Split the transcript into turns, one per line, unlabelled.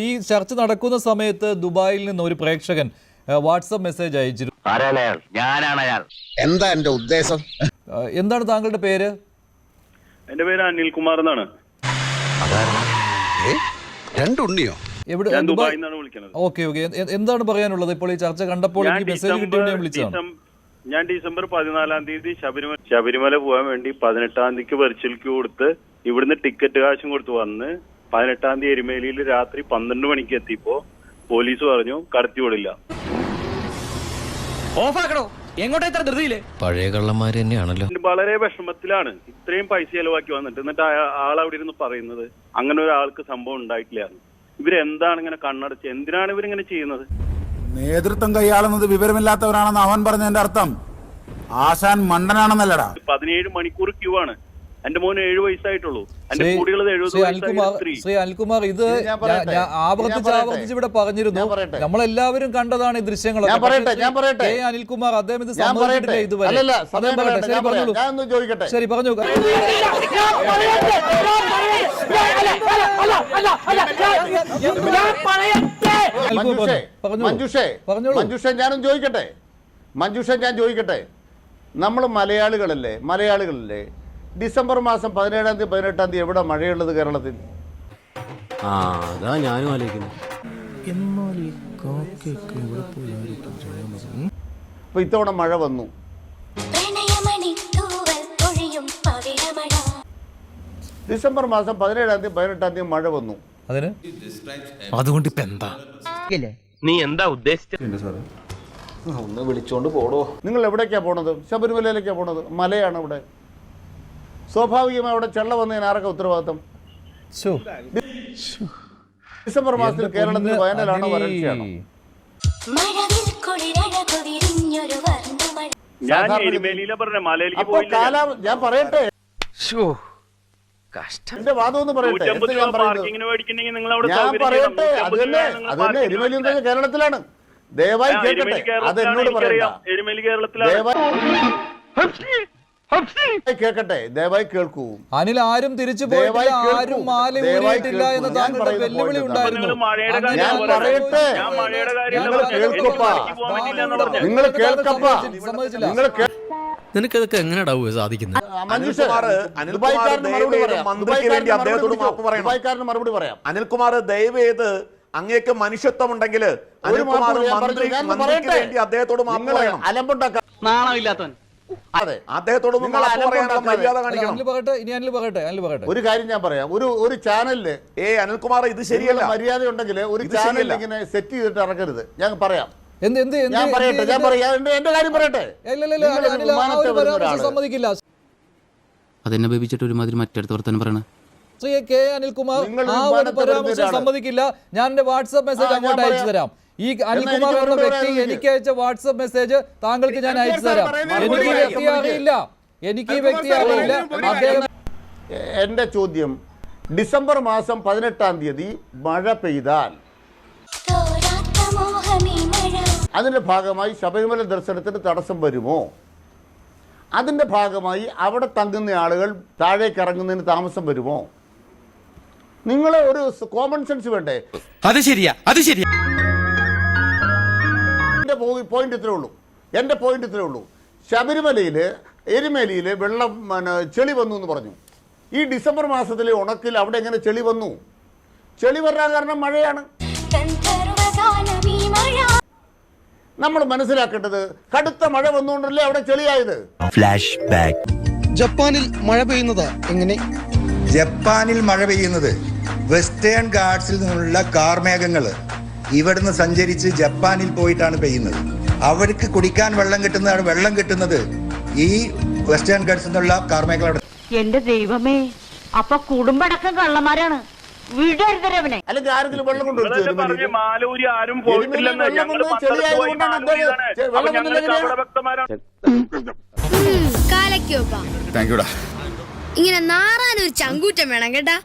ഈ ചർച്ച നടക്കുന്ന സമയത്ത് ദുബായിൽ നിന്ന് ഒരു പ്രേക്ഷകൻ വാട്സ്ആപ്പ് മെസ്സേജ് അയച്ചിരുന്നു.
എന്താ എന്റെ ഉദ്ദേശം?
എന്താണ് താങ്കളുടെ പേര്?
എന്റെ പേര് അനിൽകുമാർ എന്നാണ്.
രണ്ടുണ്ണിയോ?
ഞാൻ ദുബായിൽ നിന്നാണ് വിളിക്കുന്നത്.
ഓക്കെ. എന്താണ് പറയാനുള്ളത്? ഇപ്പോൾ ഈ ചർച്ച കണ്ടപ്പോൾ എനിക്ക് മെസ്സേജ് കിട്ടിയോണ്ട് ഞാൻ വിളിച്ചതാണ്.
ഞാൻ ഡിസംബർ 14-ാം തീയതി ശബരിമല പോകാൻ വേണ്ടി 18-ാം തീയതിക്ക് വെർച്വൽ ക്യൂ കൊടുത്ത് ഇവിടുന്ന് ടിക്കറ്റ് കാശും കൊടുത്ത് വന്ന് 18-ാം തീയതി എരുമേലിയിൽ രാത്രി 12 മണിക്ക് എത്തിയപ്പോ പോലീസ് പറഞ്ഞു കടത്തിവിടില്ല.
പഴയ കള്ളന്മാര് തന്നെയാണല്ലോ.
വളരെ വിഷമത്തിലാണ്. ഇത്രയും പൈസ ചെലവാക്കി വന്നിട്ട് എന്നിട്ട് ആൾ അവിടെ ഇരുന്ന് പറയുന്നത് അങ്ങനെ ഒരാൾക്ക് സംഭവം ഉണ്ടായിട്ടില്ല. ഇവരെന്താണ് ഇങ്ങനെ കണ്ണടച്ച് എന്തിനാണ് ഇവരിങ്ങനെ ചെയ്യുന്നത്?
നേതൃത്വം കൈയാളുന്നത് വിവരമില്ലാത്തവരാണെന്ന് അവൻ പറഞ്ഞതിന്റെ അർത്ഥം ആശാൻ മണ്ടനാണെന്നല്ലടാ.
17 മണിക്കൂർ ക്യൂ ആണ്. എന്റെ മോന് 7 വയസ്സായിട്ടുള്ളൂ. എന്റെ കൂടിയുള്ളത് 70 വയസ്സായി.
ശ്രീ അനിൽകുമാർ, ഇത് ആവർത്തിച്ച് ഇവിടെ പറഞ്ഞിരുന്നു. നമ്മളെല്ലാവരും കണ്ടതാണ് ഈ ദൃശ്യങ്ങളൊക്കെ. അനിൽകുമാർ അദ്ദേഹം ഇത് സമ്മതിച്ചിട്ടില്ല ഇതുവരെ. ശരി, പറഞ്ഞു.
ഞാൻ ചോദിക്കട്ടെ, നമ്മൾ മലയാളികളല്ലേ? ഡിസംബർ മാസം 17-ാം തീയതി 18-ാം തീയതി എവിടെ മഴയുള്ളത് കേരളത്തിൽ?
അതാ ഞാനും ആലോചിക്കുന്നു.
അപ്പൊ ഇത്തവണ മഴ വന്നു. ഡിസംബർ മാസം 17-ാം തീയതി 18-ാം തീയതി മഴ വന്നു.
അതുകൊണ്ട് ഇപ്പൊ എന്താ
നീ എന്താ ഉദ്ദേശിച്ചത്?
ഒന്ന് വിളിച്ചോണ്ട് പോടോ.
നിങ്ങൾ എവിടേക്കാ പോണത്? ശബരിമലയിലേക്കാ പോണത്? മലയാണ് ഇവിടെ. സ്വാഭാവികമായി അവിടെ ചെള്ള വന്നതിന് ആരൊക്കെ ഉത്തരവാദിത്തം? ഡിസംബർ മാസത്തിൽ കേരളത്തിൽ വയനാടാണോ വരൾച്ചയാണോ? ഞാൻ പറയട്ടെ, എന്റെ വാദം ഒന്ന് പറയട്ടെ. ഞാൻ പറയട്ടെ, അത് തന്നെ എരുമേലി കേരളത്തിലാണ്. ദയവായി കേൾക്കട്ടെ, അത് എന്നോട് പറയണ്ട. കേൾക്കട്ടെ, ദയവായി കേൾക്കൂ.
അനിൽ, ആരും തിരിച്ചു പോയിട്ടില്ല, ആരും മാല ഊരിയിട്ടില്ല എന്ന് താങ്കളുടെ വെല്ലുവിളി ഉണ്ടായിരുന്നു.
ഞാൻ പറയട്ടെ, നിങ്ങൾ കേൾക്കപ്പാ.
നിനക്കതൊക്കെ എങ്ങനെയാ സാധിക്കുന്നത്?
മറുപടി പറയാം.
അനിൽകുമാർ, ദയവ് ചെയ്ത് അങ്ങേക്ക് മനുഷ്യത്വമുണ്ടെങ്കിൽ അദ്ദേഹത്തോട് മാപ്പ് പറയണം.
അലമ്പുണ്ടാക്കാൻ
നാണമില്ലാത്തവൻ.
ഒരു കാര്യം ഞാൻ പറയാം. ഒരു ചാനലില്
അനിൽകുമാർ, ഇത് ശരിയല്ല.
മര്യാദ ഉണ്ടെങ്കിൽ ഒരു ചാനൽ ഇങ്ങനെ സെറ്റ് ചെയ്തിട്ട് ഇറക്കരുത്. ഞാൻ പറയാം.
എന്റെ
കാര്യം പറയട്ടെ.
സമ്മതിക്കില്ല.
അതെന്നെ ബേബിച്ചിട്ട് ഒരുമാതിരി മറ്റടുത്ത് വർത്തമാനം പറയണ
ശ്രീ കെ അനിൽകുമാർ ആ ഒരു പരാമർശം സമ്മതിക്കില്ല. ഞാൻ എന്റെ വാട്സ്ആപ്പ് മെസ്സേജ് അങ്ങോട്ട് അയച്ചു തരാം. ഈ അനിൽകുമാർ എന്ന വ്യക്തി എനിക്ക് അയച്ച വാട്സ്ആപ്പ് മെസ്സേജ് താങ്കൾക്ക് ഞാൻ അയച്ചു തരാം. എനിക്ക് ഈ വ്യക്തി അറിയില്ല.
എന്റെ ചോദ്യം, ഡിസംബർ മാസം 18-ാം തീയതി മഴ പെയ്താൽ അതിന്റെ ഭാഗമായി ശബരിമല ദർശനത്തിന് തടസ്സം വരുമോ? അതിന്റെ ഭാഗമായി അവിടെ തങ്ങുന്ന ആളുകൾ താഴേക്ക് ഇറങ്ങുന്നതിന് താമസം വരുമോ? നിങ്ങൾ ഒരു കോമൺ സെൻസ് വേണ്ടേ?
അത് ശരിയാ.
എന്റെ പോയിന്റ് ഇത്രേ ഉള്ളൂ. ശബരിമലയില് എരുമേലിയില് വെള്ളം ചെളി വന്നു എന്ന് പറഞ്ഞു. ഈ ഡിസംബർ മാസത്തിലെ ഉണക്കിൽ അവിടെ എങ്ങനെ ചെളി വന്നു? ചെളി വരാൻ കാരണം മഴയാണ്. നമ്മൾ മനസ്സിലാക്കേണ്ടത് കടുത്ത മഴ വന്നുകൊണ്ടല്ലേ അവിടെ ചെളിയായത്.
Flash back.
ജപ്പാനിൽ മഴ പെയ്യുന്നത് എങ്ങനെ?
ജപ്പാനിൽ മഴ പെയ്യുന്നത് വെസ്റ്റേൺ ഗാട്സിൽ നിന്നുള്ള കാർമേഘങ്ങൾ ഇവിടുന്ന് സഞ്ചരിച്ച് ജപ്പാനിൽ പോയിട്ടാണ് പെയ്യുന്നത്. അവർക്ക് കുടിക്കാൻ വെള്ളം കിട്ടുന്നത് ഈ വെസ്റ്റേൺ ഗാട്സിൽ നിന്നുള്ള കാർമേഘങ്ങളാണ്.
എന്റെ ദൈവമേ, അപ്പൊ കുടുംബടക്കം കള്ളന്മാരാണ്.
അല്ലെങ്കിൽ ആരെങ്കിലും വെള്ളം കൊണ്ടുവരും.
ഇങ്ങനെ നാറാനൊരു ചങ്കൂറ്റം വേണം കേട്ടാ.